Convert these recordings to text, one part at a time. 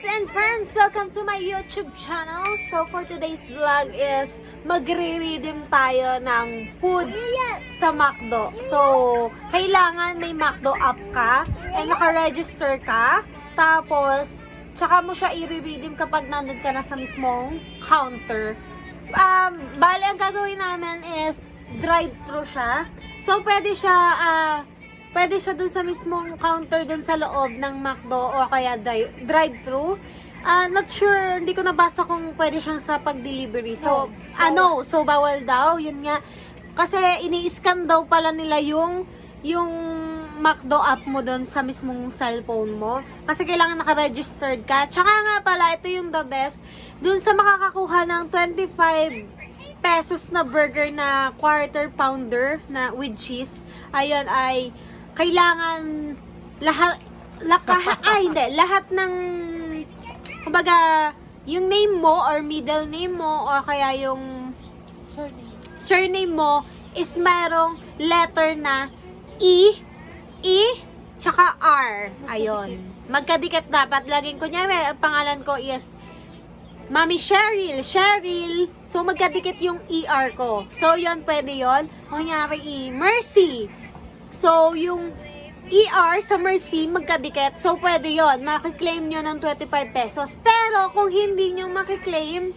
Mamamis and friends! Welcome to my YouTube channel. So for today's vlog is magre-redeem tayo ng foods sa McDo. So kailangan may McDo app ka and naka-register ka. Tapos tsaka mo siya i-redeem kapag nandun ka na sa mismong counter. Bali ang gagawin namin is drive-thru siya. So pwede siya dun sa mismong counter dun sa loob ng McDo o kaya drive-thru. Not sure, hindi ko nabasa kung pwede siyang sa pag-delivery. So, so bawal daw, yun nga. Kasi ini-scan daw pala nila yung McDo app mo dun sa mismong cellphone mo. Kasi kailangan naka-registered ka. Tsaka nga pala, ito yung the best. Dun sa makakakuha ng 25 pesos na burger na quarter pounder na with cheese, ayun ay kailangan lahat ng kumbaga yung name mo or middle name mo or kaya yung surname mo is mayroong letter na E tsaka R. Ayun. Magkadikit dapat. Laging kunyari, ang pangalan ko is Mami Cheryl. So, magkadikit yung ER ko. So, yun, pwede yun. Kunyari, Mercy. So, yung ER sa Mercy, magkadikit. So, pwede yon. Makiklaim nyo ng 25 pesos. Pero, kung hindi nyo makiklaim,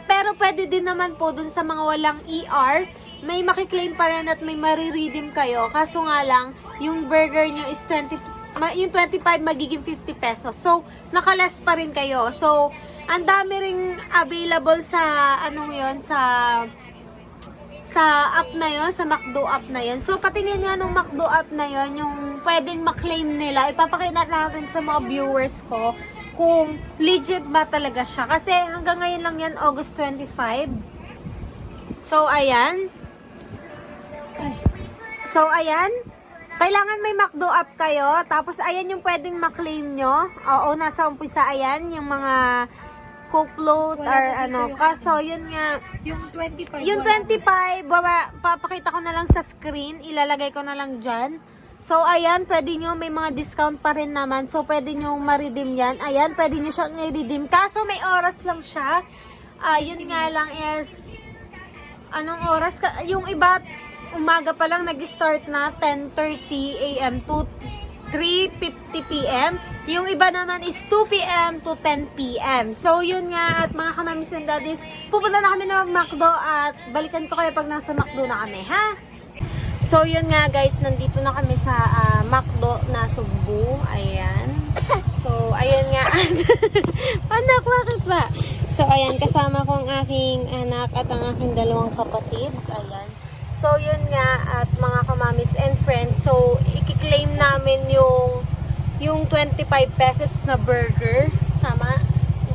pero pwede din naman po dun sa mga walang ER, may makiklaim pa rin at may mariredeem kayo. Kaso nga lang, yung burger nyo is yung 25 magiging 50 pesos. So, nakaless pa rin kayo. So, ang dami ring available sa sa app na yon, sa McDo app na yon. So, patingin nga ng McDo app na yon, yung pwedeng maklaim nila. Ipapakita natin sa mga viewers ko kung legit ba talaga siya. Kasi hanggang ngayon lang yan, August 25. So, ayan. Kailangan may McDo app kayo. Tapos, ayan yung pwedeng maklaim nyo. Oo, nasa umpisa, ayan, yung mga Coke float or kaso yun nga yung 25 papakita ko na lang sa screen, ilalagay ko na lang dyan. So ayan, pwede nyo, may mga discount pa rin naman, so pwede nyo ma-redeem yan. Ayan, pwede nyo siyang i-redeem, kaso may oras lang siya. Yun nga lang is anong oras yung iba umaga pa lang nag-start na 10:30 AM to 3:50 PM. Yung iba naman is 2 PM to 10 PM. So, yun nga, at mga kamamis and daddies, pupunta na kami ng McDo at balikan ko kayo pag nasa McDo na kami, ha? So, yun nga guys, nandito na kami sa McDo na Sugbo. Ayan. So, ayan nga. Anak, bakit ba? So, ayan, kasama ko ang aking anak at ang aking dalawang kapatid. Ayan. So, yun nga, at mga kamamis and friends, so, i-claim namin yung 25 pesos na burger, tama?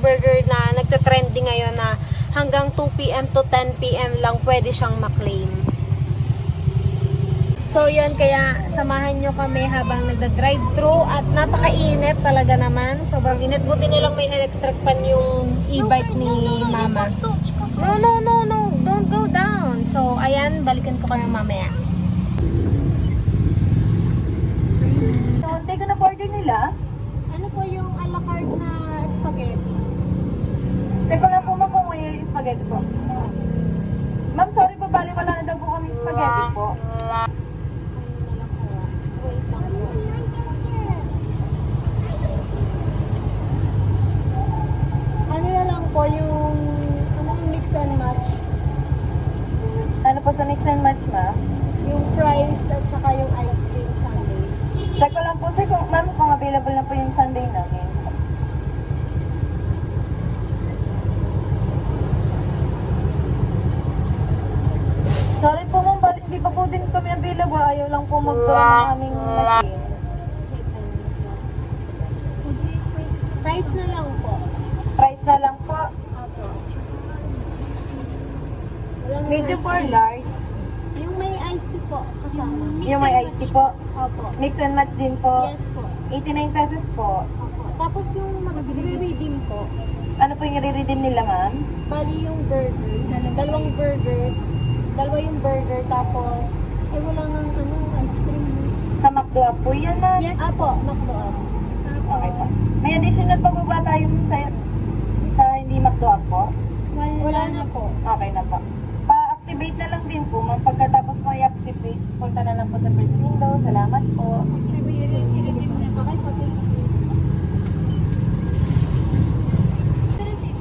Burger na nagta-trending ngayon na hanggang 2 PM to 10 PM lang pwede siyang maklaim. So, yun, kaya samahan nyo kami habang nagda-drive-thru at napakainit talaga naman. Sobrang init. Buti nilang may electric fan yung e-bike ni Mama. No. Don't go down. So, ayan, balikan ko kayo mamaya. Teka na order nila. Ano po yung a la carte na spaghetti? Teka na po yung spaghetti po. Ma'am, sorry po, bali wala na daw po kami spaghetti po. Wait lang po. Ano na lang po yung mix and match? Ano po sa mix and match, ma'am? Yung fries at saka yung ice cream sundae. Check ko lang po, sir, ma'am, kung available na po yung sundae namin. Sorry po, ma'am, bali hindi pa po din kami available. Ayaw lang po mag-draw ng aming machine. Fries na lang po. Price na lang po. Opo. Medium or large? Yung may iced tea po kasama. Yung may iced tea po. Opo. Mix and match din po. Yes po. 89 pesos po. Opo. Tapos yung magre-redeem po, Ano po yung i-redeem nila, ma'am? bali yung burger, dalawang burger, dalawa yung burger, tapos wala nang ice cream. Sa McDo po yan, ma'am? Yes po, McDo. Okay po. May additional pa po ba tayong makdoan po? Wala na po. Okay na po. Pa-activate na lang din po, ma'am. Pagkatapos mo i-activate, punta na lang po sa first window. Salamat po.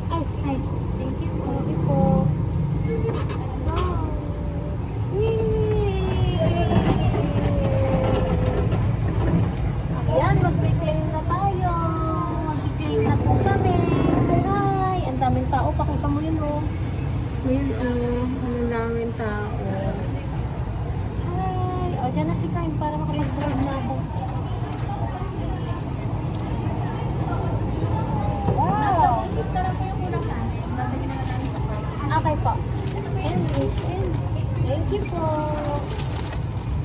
Ay, ay. Thank you po. Thank you po. Let's go. Ayan, mag-reclaim na tayo. Mag-reclaim na po kami. Say hi. Ang daming tao. Pakita mo yun, oh. Ngayon, ang daming tao. Hi. O, dyan na si Kain para makapag-drive na ako. Wow! Okay po. And wait, and thank you po.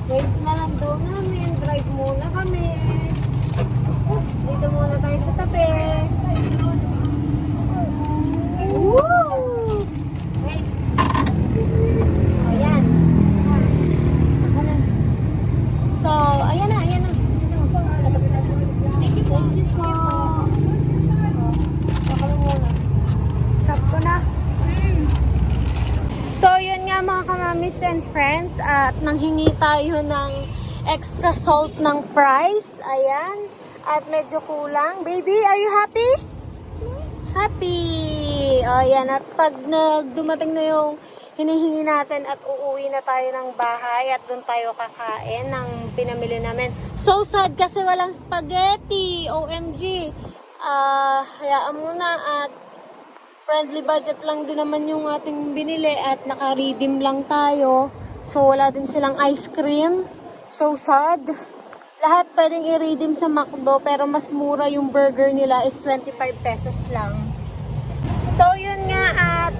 Wait na lang daw namin. Drive muna kami. Oops, dito muna tayo sa tabi. Woo! Wait. Ayan. Ako na. So, ayan na, ayan na. Thank you po. Thank you po. Ako na muna. Stop ko na. So, yun nga mga kamamis and friends, at nanghingi tayo ng extra salt ng price. Ayan. At medyo kulang. Baby, are you happy? Happy! O, ayan. At pag dumating na yung hinihingi natin at uuwi na tayo ng bahay at doon tayo kakain ng pinamili namin. So sad kasi walang spaghetti. OMG. Hayaan muna at friendly budget lang din naman yung ating binili at naka-redeem lang tayo. So, wala din silang ice cream. So sad. Lahat pwedeng i-redeem sa McDo pero mas mura yung burger nila is 25 pesos lang. So, yun nga at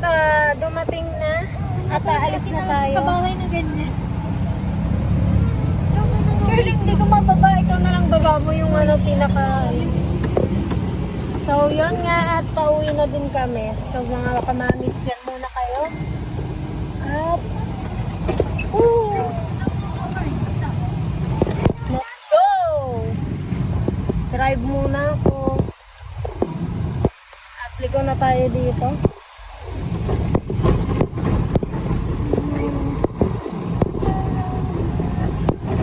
dumating na at aalis na tayo. Sa bahay na ganyan. Surely, hindi ko mababa. Ikaw na lang baba mo yung pinaka... So, yun nga at pauwi na din kami. So, mga kamamis, dyan muna kayo. At, let's go! Drive muna ako. At liko na tayo dito.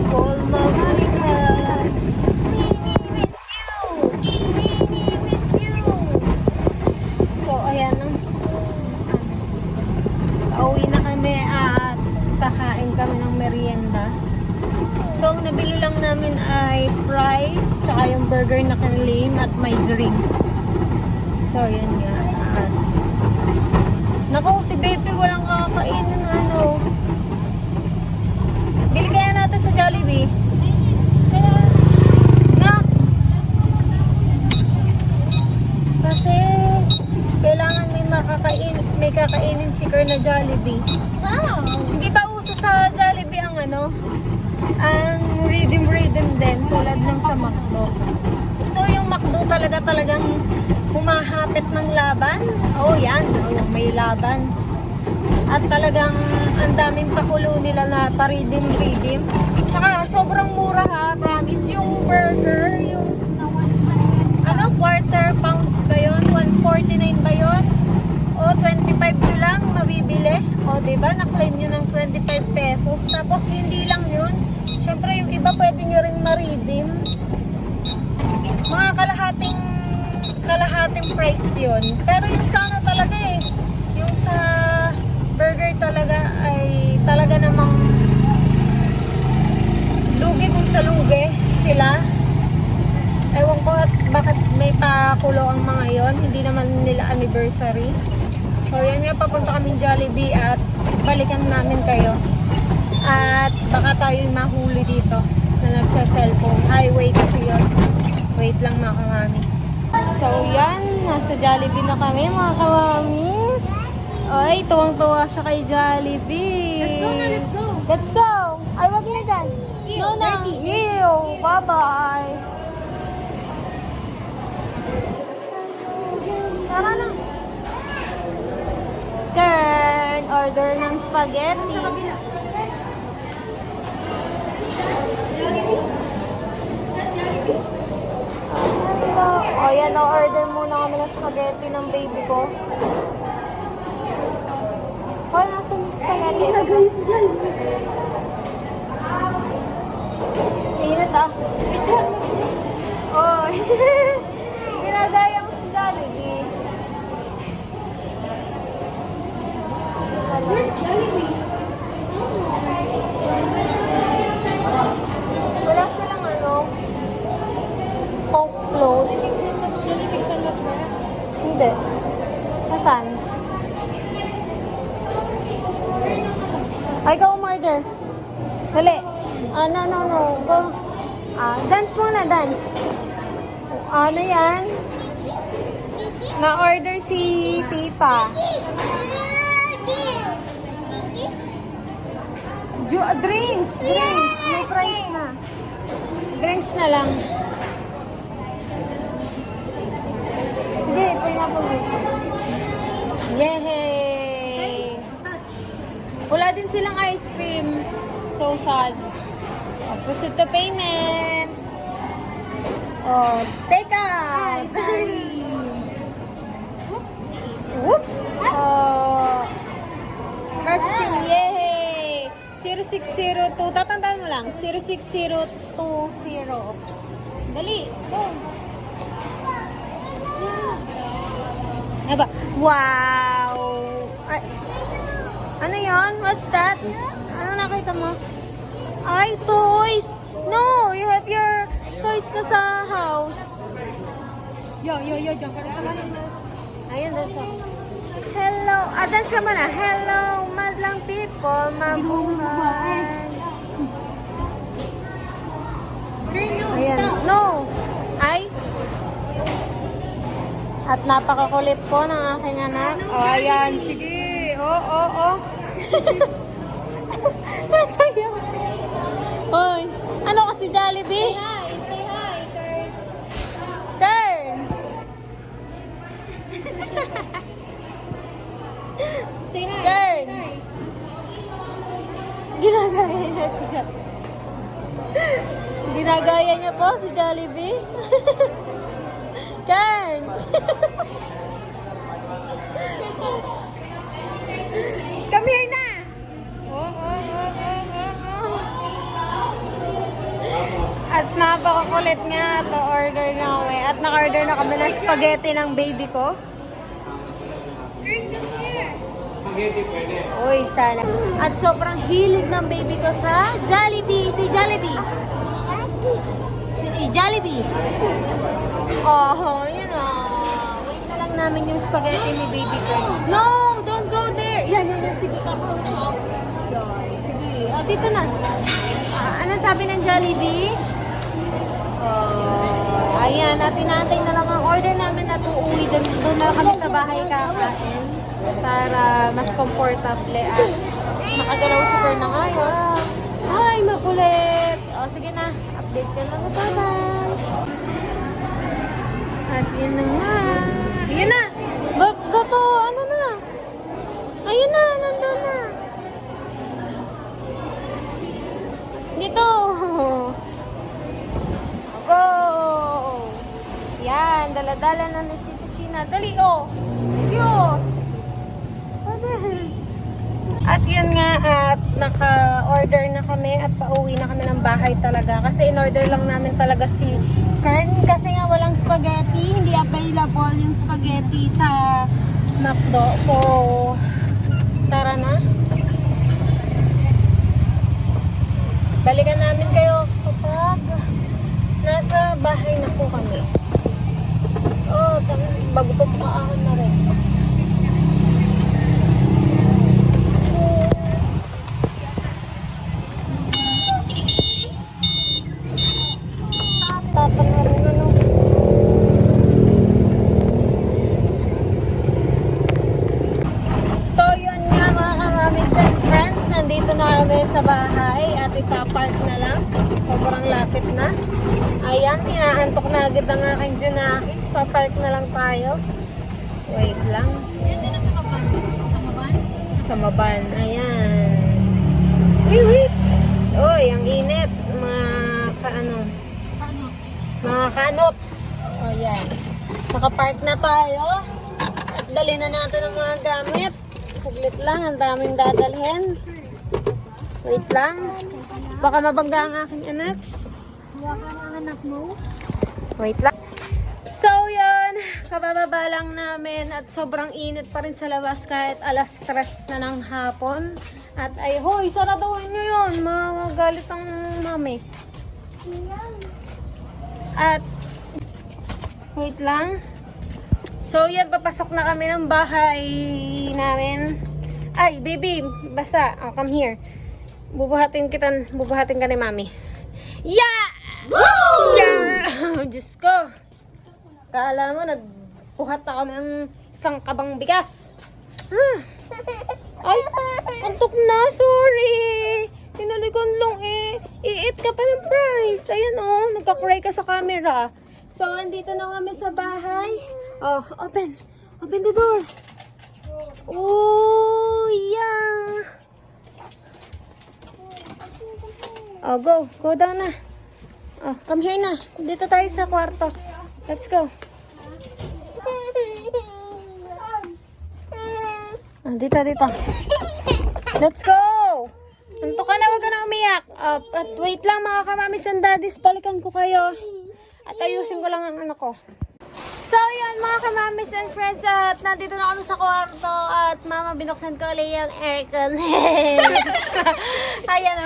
Call Maria. Ayan, pauwi na kami at kakain kami ng merienda. So, ang nabili lang namin ay fries, tsaka yung burger na kanlim at may drinks. So, yun nga. At, naku, si Baby walang kakainin, ano. Bili kaya natin sa Jollibee. Na? Kasi, kailangan may kakainin si Kern na Jollibee. Wow! Hindi ba uso sa Jollibee ang ang redeem din tulad ng sa McDo. So yung McDo talagang humahapit ng laban. Oh yan, may laban. At talagang ang daming pakulo nila na pa-redeem. Tsaka sobrang mura ha, promise. Yung burger, yung quarter pounds ba yun? 149 ba yun? O 25 nyo lang mabibili. O diba, na-claim nyo ng 25 pesos. Tapos hindi lang yun. Siyempre yung iba pwede nyo rin ma-redeem. Mga kalahating price yun. Pero yung sa talaga yung sa burger talaga ay talaga namang lugi kung sa lugi sila. Ewan ko at bakit may pakulo ang mga yon. Hindi naman nila anniversary. So yan nga, papunta kami Jollibee at balikan namin kayo. At baka tayo mahuli dito na nagsa-cellphone. Highway kasi yun. Wait lang mga kamamis. So yan, nasa Jollibee na kami mga kamamis. Ay, tuwang-tuwa siya kay Jollibee. Let's go na, let's go. Let's go! Ay, wag na dyan. Ew, No, na. dirty. Ew, bye-bye. Tara na. Kern, order ng spaghetti. Hello. O, yan o, order muna kami ng spaghetti ng baby ko. Oh, nasan yung spaghetti? Ilagay sa Jollibee. Init ah. Oh, ginagaya mo si Jollibee. Where's Jollibee? Wala silang ano, Coke float. Jollibee sandwich ba? Hindi. Nasaan? Ay, ikaw umorder. Dali. No. Go. Dance muna, dance. Ano yan? Na-order si tita. Drinks. May price na. Drinks na lang. Sige, pineapple juice. Yehey! Wala din silang ice cream. So sad. Proceed to payment. Oh, take out. Whoop. Oh. Processing. Yehey! 0602. Tatandaan mo lang. 06020. Dali. Go. Aba. Wow! Ay. Ano yon? What's that? Ano nakita mo? Ay, toys! No! You have your toys na sa house. Yo, dyan ka na sa maling na. Ayun, dance ako. Hello! Dance ka muna. Hello, madlang people, mabuhay. Girl, no, Ayan. stop. No! Ay! At napakakulit po ng aking anak. Oh, ayan. Sige. Oh. Nasaya. Hoy. Ano kasi Jollibee? Say hi, Kurt. Turn! Say hi. Turn! Ginagaya niya si Ginagaya niya po si Jollibee. Turn! Come here na! Oh. At napakakulit nga to order na kami. At naka-order na kami ng spaghetti ng baby ko. Girl, come here. Uy, sana. At sobrang hilig ng baby ko sa Jollibee. Si Jollibee. Si Jollibee. Oh, yun o. Wait na lang namin yung spaghetti ni baby ko. No! Don't go there! Yan. Sige, approach up. Yan. Sige. Dito na. Ano sabi ng Jollibee? Ayan. Tinatay na lang ang order namin at uuwi. Doon na lang kami sa bahay kakain. Para mas komportable at makagalaw si Fer ng ayos. Ay, makulit! O, sige na. Update ka na. Bye-bye! At yun na nga. Ayun na! Go to! Ano na? Ayun na! Nandun na! Dito! Go! Yan! Dala-dala na ni Tito Sheena. Dali, oh! Excuse! At yun nga, at naka-order na kami at pauwi na kami ng bahay talaga. Kasi in-order lang namin talaga si Kern. Kasi nga walang spaghetti. Hindi available yung spaghetti sa McDo. So, tara na. Balikan namin kayo kapag nasa bahay na po kami. Oh, bago pa makaahon na rin. So yun nga mga kamamis and friends, nandito na kami sa bahay at ipapark na lang. Sobrang lapit na. Ayan, inaantok na agad ang aking Junakis. Papark na lang tayo. Wait lang. Yan din na sa maban. Sa maban? Sa maban. Ayan. Wait. Uy, ang init. Mga kaano. Panots. Mga kanots. O, yan. Nakapark na tayo. At dali na natin ang mga gamit. Saglit lang, ang daming dadalhin. Wait lang. Baka mabangga ang aking anak. Huwag ka ng anak mo. Wait lang. So, yun. Kabababa lang namin at sobrang init pa rin sa labas kahit alas 3 na ng hapon. At ay, hoy, saraduhin nyo yun. Magagalit ang mami. At, wait lang. So, yan, papasok na kami ng bahay namin. Ay, baby, basa. Oh, come here. Bubuhatin ka ni mami. Yeah! Yeah! Diyos ko. Kala mo, nagbuhat ako ng isang kabang bigas. Ay, antok na, sorry. Tinalikan lang eh. I-eat ka pa ng prize. Ayan oh, nagka-cry ka sa camera. So, andito na kami sa bahay. Oh, open. Open the door. Oh, yeah. Oh, go. Go down na. Oh, come here na. Dito tayo sa kwarto. Let's go. Oh, dito. Let's go. Anto ka na, wag ka na umiyak. At wait lang mga kamamis and daddies. Balikan ko kayo. At ayusin ko lang ang ano ko. So, yan mga kamamis and friends. At nandito na kami sa kwarto. At mama, binuksan ko ulit yung aircon. Ayan o.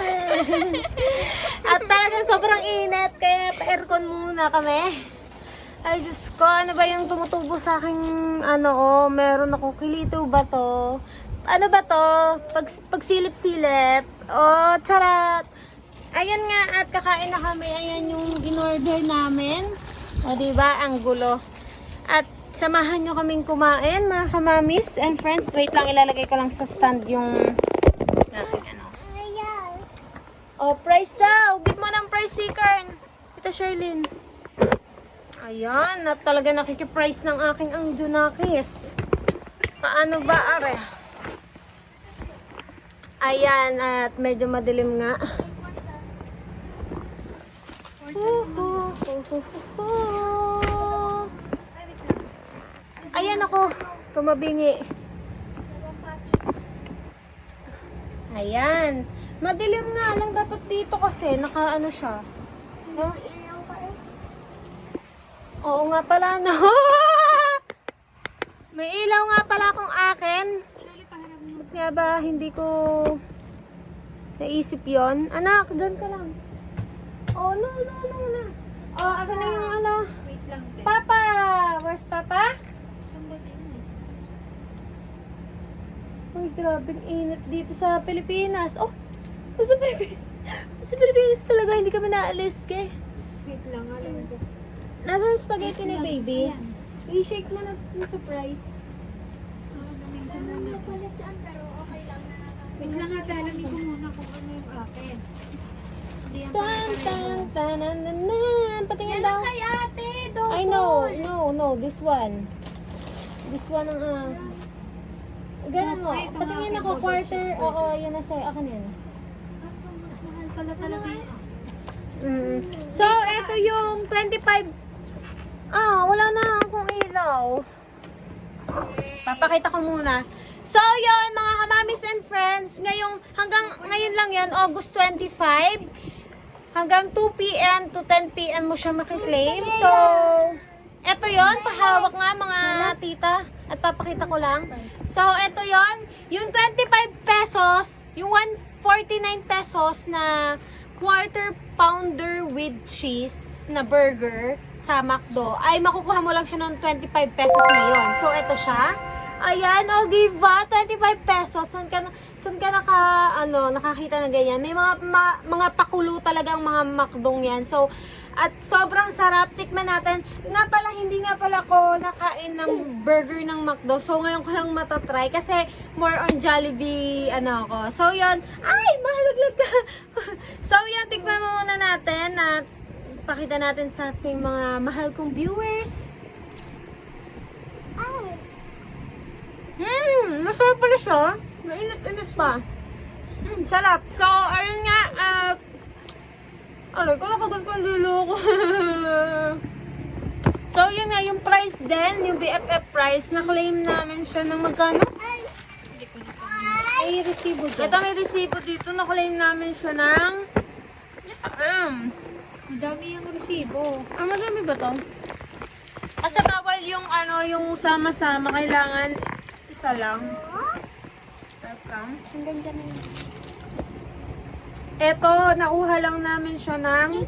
At talagang sobrang init. Kaya pa-aircon muna kami. Ay, Diyos ko. Ano ba yung tumutubo sa aking meron ako. Kilito ba to? Ano ba to? Pagsilip-silip. Oh, charat. Ayan nga. At kakain na kami. Ayan yung in-order namin. O, diba? Ang gulo. At samahan nyo kaming kumain, mga kamamis and friends. Wait lang, ilalagay ko lang sa stand yung aking ano. Oh, price daw. Give mo ng price seeker. Ito, Charlene. Ayan, at talaga nakikiprice ng aking ang Junakis. Paano ba, are? Ayan, at medyo madilim nga. Ayan ako, tumabingi. Ayan. Madilim nga lang dapat dito kasi nakaano siya. Huh? Oo nga pala, no? May ilaw nga pala akong akin. Ba't nga ba hindi ko naisip yon? Anak, dyan ka lang. Oh, no. Oh, ako na yung ano. Wait lang. Papa! Where's Papa? Uy, grabing init dito sa Pilipinas. Oh, sa Pilipinas talaga, hindi kami naalis, ke. Wait lang, alam ko. Nasaan spaghetti ni baby? Ayan. I-shake mo na yung surprise. Wait lang nga, dalamin ko muna kung ano yung akin. Hindi yan Tan. Patingin daw. I know. No. This one. This one ang ganun mo. Okay, ito Patingin nga, ako, okay, quarter. double Oo, yan na sa'yo. Akin yan. So, mas mahal pala talaga yun. So, ito yung 25. Wala na akong ilaw. Papakita ko muna. So, yun, mga kamamis and friends, hanggang ngayon lang yan, August 25, hanggang 2 p.m. to 10 p.m. mo siya makiklaim. So, eto yon, pahawak nga mga tita, at papakita ko lang. So, eto yon, yung 25 pesos, yung 149 pesos na quarter pounder with cheese na burger sa McDo, ay makukuha mo lang siya ng 25 pesos ngayon. So, eto siya. Ayan, Ogiva, 25 pesos. Saan ka nakakita ng ganyan? May mga pakulo talagang mga McDong yan. So, at sobrang sarap. Tikman natin. Nga pala, hindi nga pala ako nakain ng burger ng McDo. So, ngayon ko lang matatry. Kasi, more on Jollibee, ako. So, yun. Ay, mahalaglag ka. So, yun, tikman muna natin. At pakita natin sa ating mga mahal kong viewers. Masarap pala siya. Mainit-init pa. Sarap. So, ayun nga. Alay, ko nakagal ko ang lilo ko. So, yun nga, yung price din, yung BFF price, na-claim namin siya ng magkano? Ay, resibo dyan. Ito may resibo dito, na-claim namin siya ng... Ang dami yung resibo. madami ba to? Kasi bawal yung yung sama-sama, kailangan isa lang. Ang ganda na yun. Ito, nakuha lang namin siya ng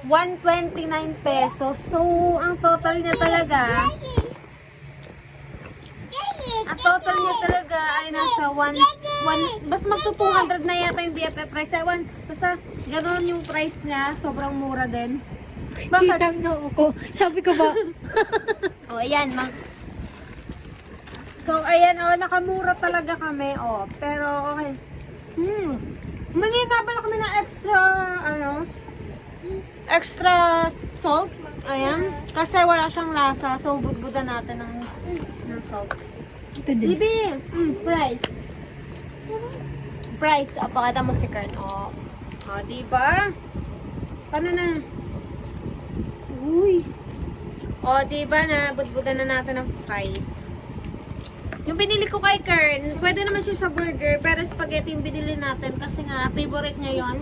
129 pesos. So, ang total niya talaga, ay nasa 1, basta magto 200 na yata yung BFF price. Basta ganoon yung price niya, sobrang mura din. Bakit? Kitang noo ko. Sabi ko ba? O, ayan, So, ayan, nakamura talaga kami, pero okay. Humingi nga pala kami ng extra salt. Ayan. Kasi wala siyang lasa. So, budbudan natin ng salt. Ito din. Bibi! Price. Price. Pakita mo si Kern. Diba? Paano na? Uy. Diba na budbudan na natin ng price. Yung binili ko kay Kern, pwede naman siya sa burger, pero spaghetti yung binili natin kasi nga, favorite niya yun.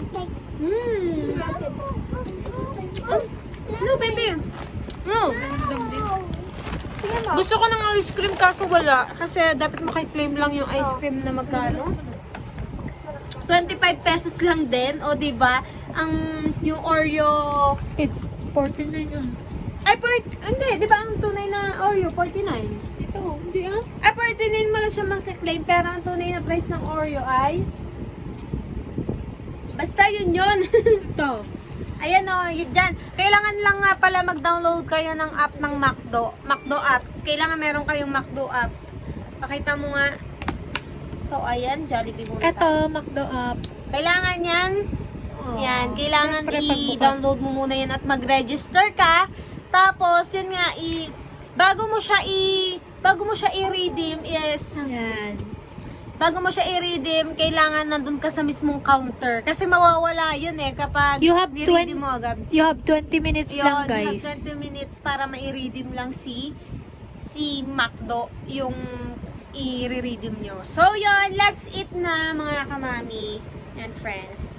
No, baby. No. Gusto ko ng ice cream kaso wala. Kasi dapat makiklaim lang yung ice cream na magkano. 25 pesos lang din. O, diba? Yung Oreo... 49 yun. Hindi. Diba ang tunay na Oreo? 49. Ito, hindi ah. 49 mo lang siya makiklaim. Pero ang tunay na price ng Oreo ay... Basta yun. Ito. Ayan yun dyan. Kailangan lang nga pala mag-download kayo ng app ng McDo. McDo apps. Kailangan meron kayong McDo apps. Pakita mo nga. So, ayan. Jollibee muna tayo. Ito, McDo app. Kailangan yan. Yan. Kailangan Siyempre, pagbukas. i-download mo muna yan at mag-register ka. Tapos, yun nga, bago mo siya i-redeem is, Yan. bago mo siya i-redeem, kailangan nandun ka sa mismong counter. Kasi mawawala yun kapag You have ni-redeem mo agad. You have 20 minutes lang, You guys. have 20 minutes para ma-redeem lang si McDo yung i-redeem nyo. So, yun. Let's eat na, mga kamami and friends.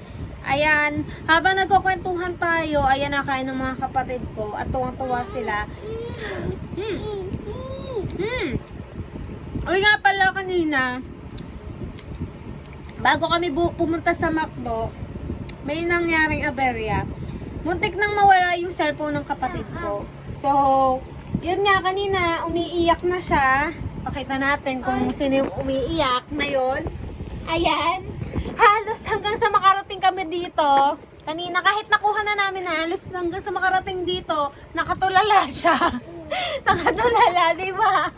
Ayan. Habang nagkukwentuhan tayo, ayan, nakain ng mga kapatid ko at tuwang-tuwa sila. Uy nga pala kanina, bago kami pumunta sa McDo, may nangyaring aberya. Muntik nang mawala yung cellphone ng kapatid ko. So, yun nga kanina, umiiyak na siya. Pakita natin kung sino yung umiiyak na yun. Ayan. Halos hanggang sa makarating kami dito. Kanina kahit nakuha na namin halos hanggang sa makarating dito, nakatulala siya. Nakatulala, di ba?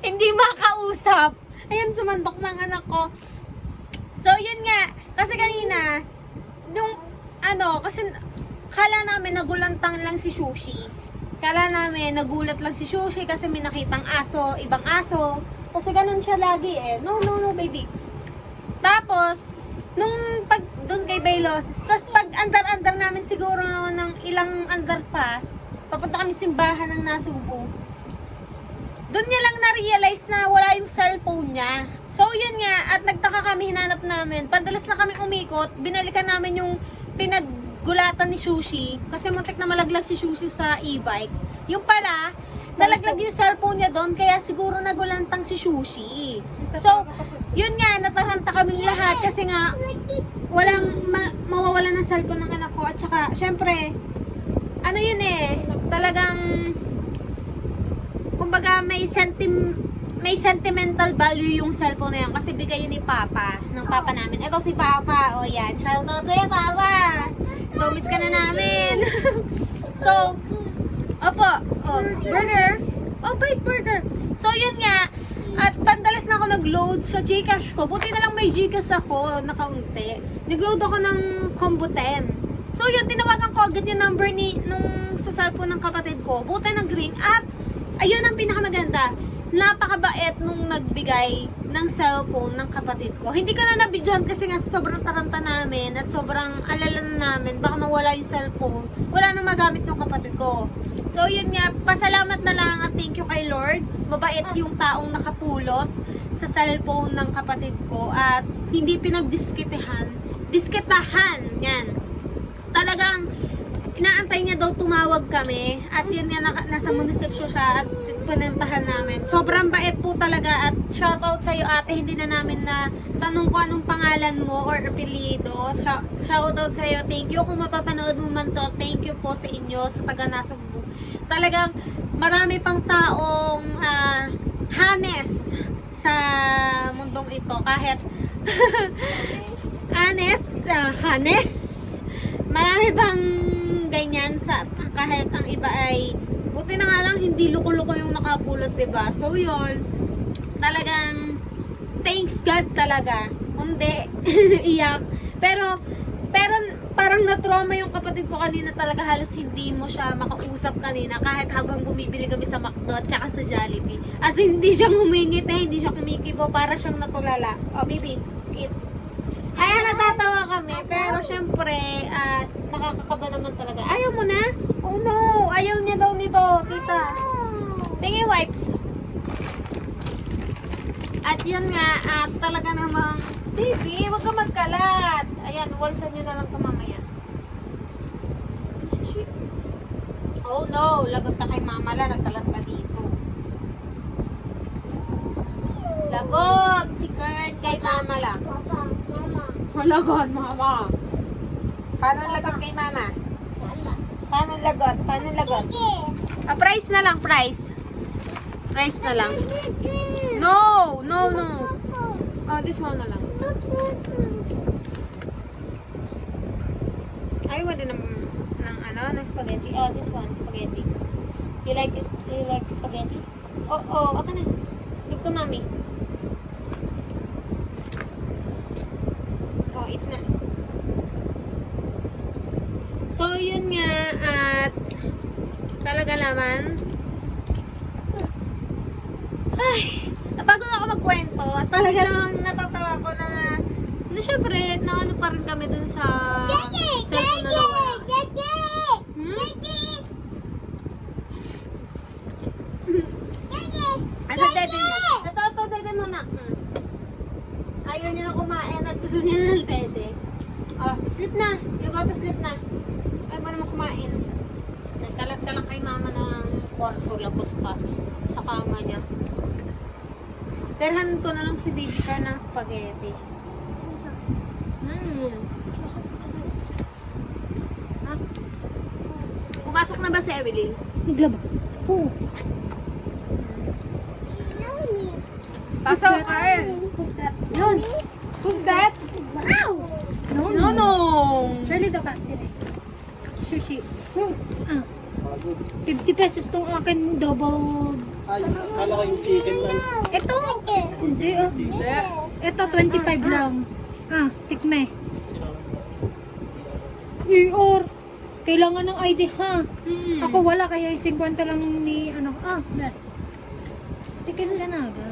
Hindi makausap. Ayan, sumandok ng anak ko. So, yun nga. Kasi kanina, kasi kala namin nagulantang lang si Sushi. Kala namin nagulat lang si Sushi kasi may nakitang aso, ibang aso. Kasi ganun siya lagi No, baby. Tapos, nung pag doon kay Bailos, tapos pag andar-andar namin siguro ng ilang andar pa, papunta kami simbahan ng Nasubo. Doon niya lang na-realize na wala yung cellphone niya. So, yun nga, at nagtaka kami, hinanap namin. Padalas na kami umikot, binalikan namin yung pinaggulatan ni Sushi. Kasi muntik na malaglag si Sushi sa e-bike. Yung pala, nalaglag yung cellphone niya doon, kaya siguro nagulantang si Sushi. So, yun nga, nataranta kaming lahat kasi nga, walang mawawala ng cellphone ng anak ko. At saka, syempre, talagang, kumbaga may sentimental value yung cellphone na yan kasi bigay yun ni Papa, ng Papa namin. Ito si Papa, yan, shout out to you, Papa. So, miss ka na namin. So, burger. Bite burger. So, yun nga, at pandalas na ako nag-load sa Gcash ko. Buti na lang may Gcash ako na kaunti. Nag-load ako ng combo 10. So, yun, tinawagan ko agad yung number nung sa cellphone ng kapatid ko. Buti nag-ring at ayun ang pinakamaganda. napakabait nung nagbigay ng cellphone ng kapatid ko. Hindi ko na nabidyohan kasi nga sobrang taranta namin at sobrang alala na namin. Baka mawala yung cellphone. Wala na magamit ng kapatid ko. So yun nga, pasalamat na lang at thank you kay Lord. Mabait yung taong nakapulot sa cellphone ng kapatid ko at hindi pinagdiskitahan. Diskitahan, yan. Talagang inaantay niya daw tumawag kami at yun nga nasa munisipyo siya at pinuntahan namin. Sobrang bait po talaga at shoutout sa iyo ate, hindi na namin na tanong ko anong pangalan mo or apelyido. Shoutout sa iyo, thank you kung mapapanood mo man to, thank you po sa inyo sa taga Nasugbu. Talagang marami pang taong hanes sa mundong ito kahit hanes marami pang ganyan sa kahit ang iba ay buti na nga lang hindi luko-luko yung nakapulot, diba? So yun, talagang thanks God talaga. Hindi iyak. Pero parang na-trauma yung kapatid ko kanina talaga, halos hindi mo siya makausap kanina kahit habang bumibili kami sa McDo at saka sa Jollibee. As in, hindi siya humingit hindi siya kumikibo, para siyang natulala. Oh, baby, eat. Kaya natatawa kami, pero syempre, nakakakaba naman talaga. Ayaw mo na? Oh no, ayaw niya daw nito, tita. Pingi wipes. At yun nga, talaga namang, baby, wag ka magkalat. Ayan, walsan nyo na lang ito mamaya. Oh no, lagot ka kay mama la, nagkalat ka dito. Lagot si Kurt kay mama la. Papa, mama. Lagot, mama. Paano lagot kay mama? Paano lagot? Paano lagot? Price na lang, price. Price na lang. No, no, no. Oh, this one na lang. Ayaw din ng spaghetti. Oh, this one, spaghetti. You like it? You like spaghetti? Oh, ako na. Give to mommy. Oh, eat na. So, yun nga, at talaga naman, ay, napagod ako magkwento at talaga namang natatawa ko na syempre, na ano pa rin kami dun sa cellphone na nawala. Ano, dede mo? Ito, dede mo na. Ayaw niya na kumain at gusto niya na dede. Oh, sleep na. You go to sleep na. Ayaw mo naman kumain. Nagkalat ka lang kay mama ng kwarto, labot pa sa kama niya. Perhan ko na lang si baby car ng spaghetti. Ha? Pumasok na ba si Evelyn? Naglaba. Oh. Pasok ka eh. Who's that? Yun. Who's that? Wow! No. Charlie daw ka. Dire. Sushi. 50 pesos tong akin double. Ay, kala ko yung chicken lang. Ito. Hindi ah. Ito 25 lang. Tikme. Or kailangan ng ID ha. Ako wala kaya yung 50 lang ni ano. Bet. Tikin ka na agad.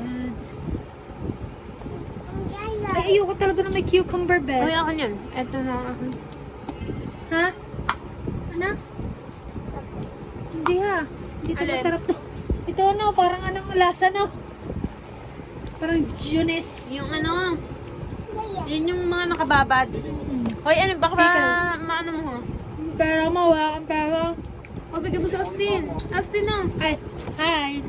Ay, ayoko talaga na may cucumber best. Ay, ako yan. Ito na ako. Ha? Ano? Hindi ha. Hindi ito Alin? masarap to. Ito ano, parang anong lasa no? Parang Jones. Yung ano, yun yung mga nakababad. Hoy, ano, baka maano mo ha? Pero mawa kang pera. O, bigyan mo sa Austin. Austin na. Ay, hi.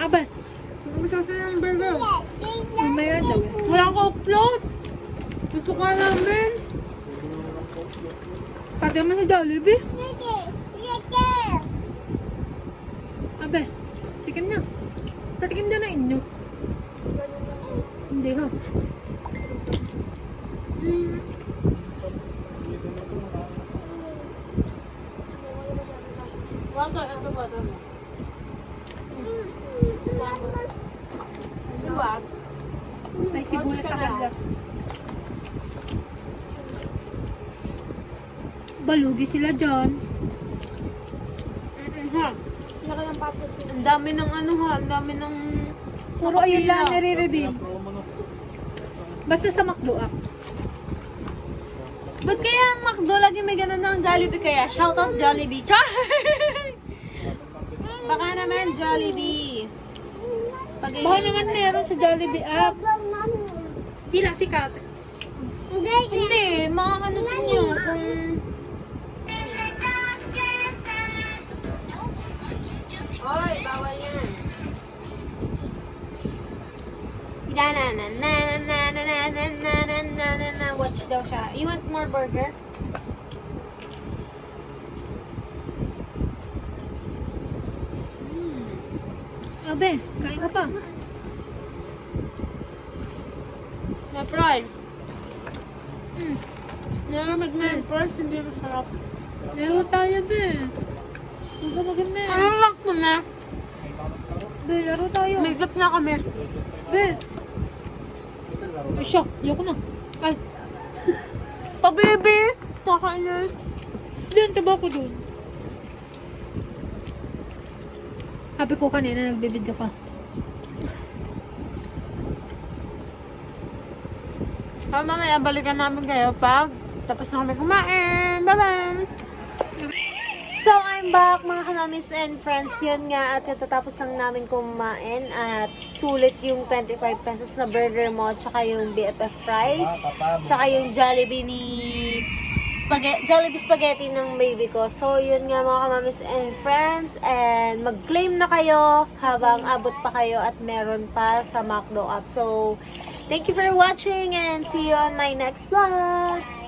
Aba, Bigyan mo sa Austin ng burger. mamaya daw. Wala akong Coke float. Gusto ko namin. Pati naman sa Jollibee. Abe, tikim na. Patikim na na inyo. Hindi ha. Wala, ito ba? Diba? May sibuyas sa kanila. Balugi sila dyan. Laki ng patos. Ang dami ng ano ha, ang dami ng... Puro ayun lang nare-redeem. Basta sa McDo app. Ba't kaya ang McDo lagi may ganun ng Jollibee kaya? Shoutout Jollibee. Char! Baka naman Jollibee. Baka naman meron sa Jollibee app. Di lang sikat. Hindi, mga ano din yun. Kung... Oy, bawal yan. Na na na na na na na na na na na na na. Watch daw siya. You want more burger? Abe, kain ka pa. Na-fry. Hmm. Nalamig na yung fries, hindi masarap. Laro tayo, be. Huwag ka maganda. Ano lang ko na? Be, laro tayo. Migot na kami. Be. Ay, siya. Ayoko na. Ay, Pa-baby! Nakainis. doon, taba ko doon. Sabi ko kanina, nagbibideo ka. Mamaya balikan namin kayo pag tapos na kami kumain. Bye-bye! So, I'm back mga kanamis and friends. Yun nga at katatapos lang namin kumain at sulit yung 25 pesos na burger mo tsaka yung BFF fries tsaka yung Jollibee ni Jollibee spaghetti ng baby ko. So, yun nga mga kamamis and friends. And mag-claim na kayo habang abot pa kayo at meron pa sa McDo app. So, thank you for watching and see you on my next vlog.